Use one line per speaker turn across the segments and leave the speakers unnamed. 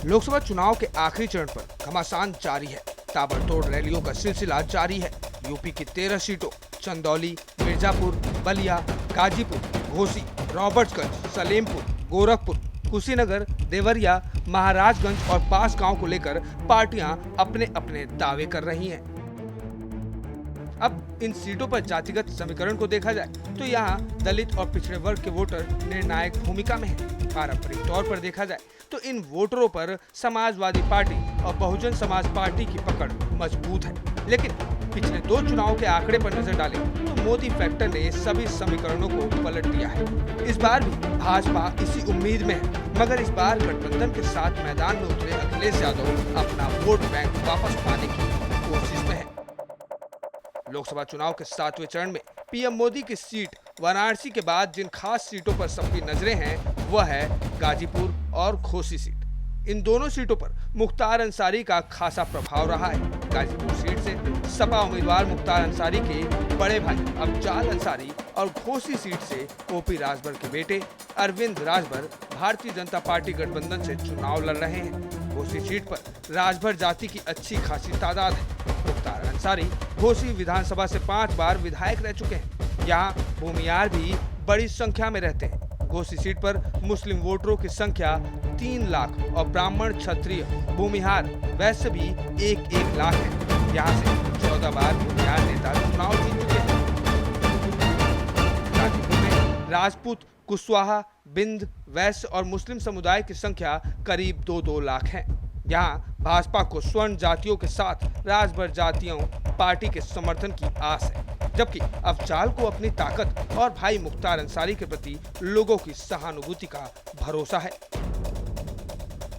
लोकसभा चुनाव के आखिरी चरण पर घमासान जारी है। ताबड़तोड़ रैलियों का सिलसिला जारी है। यूपी की 13 सीटों चंदौली, मिर्जापुर, बलिया, गाजीपुर, घोसी, रॉबर्ट्सगंज, सलेमपुर, गोरखपुर, कुशीनगर, देवरिया, महाराजगंज और बांसगांव को लेकर पार्टियां अपने अपने दावे कर रही हैं। अब इन सीटों पर जातिगत समीकरण को देखा जाए तो यहाँ दलित और पिछड़े वर्ग के वोटर निर्णायक भूमिका में हैं। पारंपरिक तौर पर देखा जाए तो इन वोटरों पर समाजवादी पार्टी और बहुजन समाज पार्टी की पकड़ मजबूत है। लेकिन पिछले दो चुनावों के आंकड़े पर नजर डालें तो मोदी फैक्टर ने सभी समीकरणों को पलट दिया है। इस बार भी भाजपा इसी उम्मीद में है, मगर इस बार गठबंधन के साथ मैदान में उतरे अखिलेश यादव अपना वोट बैंक वापस पाने की कोशिश में है। लोकसभा चुनाव के 7वें चरण में पीएम मोदी की सीट वाराणसी के बाद जिन खास सीटों पर सबकी नजरें हैं वह है गाजीपुर और घोसी सीट। इन दोनों सीटों पर मुख्तार अंसारी का खासा प्रभाव रहा है। गाजीपुर सीट से सपा उम्मीदवार मुख्तार अंसारी के बड़े भाई अफजाल अंसारी और घोसी सीट से ओपी राजभर के बेटे अरविंद राजभर भारतीय जनता पार्टी गठबंधन से चुनाव लड़ रहे हैं। घोसी सीट पर राजभर जाति की अच्छी खासी तादाद है। मुख्तार अंसारी घोसी विधानसभा से 5 बार विधायक रह चुके हैं। यहाँ भूमियार भी बड़ी संख्या में रहते हैं। घोसी सीट पर मुस्लिम वोटरों की संख्या 3 लाख और ब्राह्मण, क्षत्रिय, भूमिहार, वैश्य भी 1-1 लाख है। यहाँ से 14 बार भूमिहार नेता चुनाव जीत चुके हैं। गाजीपुर में राजपूत, कुशवाहा, बिंद, वैश्य और मुस्लिम समुदाय की संख्या करीब 2-2 लाख है। यहाँ भाजपा को स्वर्ण जातियों के साथ राजभर जातियों पार्टी के समर्थन की आस है, जबकि अफजाल को अपनी ताकत और भाई मुख्तार अंसारी के प्रति लोगों की सहानुभूति का भरोसा है।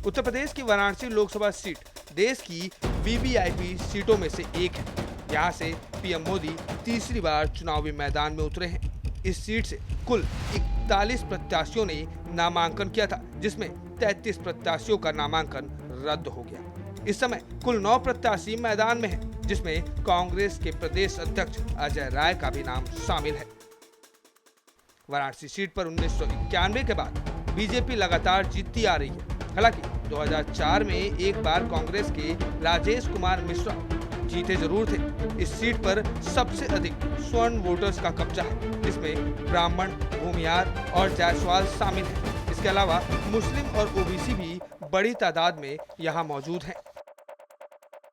उत्तर प्रदेश की वाराणसी लोकसभा सीट देश की वीवीआईपी सीटों में से एक है। यहाँ से पीएम मोदी तीसरी बार चुनावी मैदान में उतरे हैं। इस सीट से कुल 41 प्रत्याशियों ने नामांकन किया था, जिसमें 33 प्रत्याशियों का नामांकन रद्द हो गया। इस समय कुल 9 प्रत्याशी मैदान में हैं, जिसमें कांग्रेस के प्रदेश अध्यक्ष अजय राय का भी नाम शामिल है। वाराणसी सीट पर 1991 के बाद बीजेपी लगातार जीतती आ रही है। हालांकि 2004 में एक बार कांग्रेस के राजेश कुमार मिश्रा जीते जरूर थे। इस सीट पर सबसे अधिक स्वर्ण वोटर्स का कब्जा है, जिसमें ब्राह्मण, भूमियार और जायसवाल शामिल हैं। इसके अलावा मुस्लिम और ओबीसी भी बड़ी तादाद में यहाँ मौजूद हैं।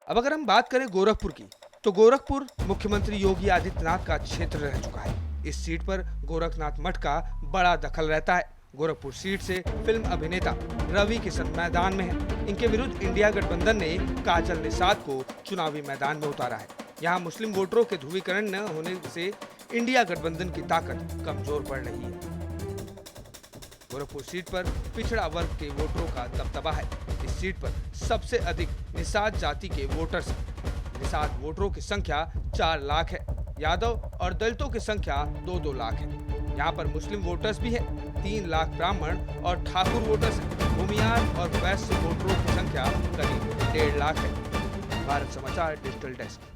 अब अगर हम बात करें गोरखपुर की, तो गोरखपुर मुख्यमंत्री योगी आदित्यनाथ का क्षेत्र रह चुका है। इस सीट पर गोरखनाथ मठ का बड़ा दखल रहता है। गोरखपुर सीट से फिल्म अभिनेता रवि किशन मैदान में है। इनके विरुद्ध इंडिया गठबंधन ने काजल निषाद को चुनावी मैदान में उतारा है। यहाँ मुस्लिम वोटरों के ध्रुवीकरण न होने से इंडिया गठबंधन की ताकत कमजोर पड़ रही है। गोरखपुर सीट पर पिछड़ा वर्ग के वोटरों का दबदबा है। इस सीट पर सबसे अधिक निषाद जाति के वोटर्स हैं। निषाद वोटरों की संख्या 4 लाख है। यादव और दलितों की संख्या 2-2 लाख है। यहाँ पर मुस्लिम वोटर्स भी हैं। 3 लाख ब्राह्मण और ठाकुर वोटर्स हैं। भूमियार और वैश्य वोटरों की संख्या करीब 1.5 लाख है। भारत समाचार डिजिटल डेस्क।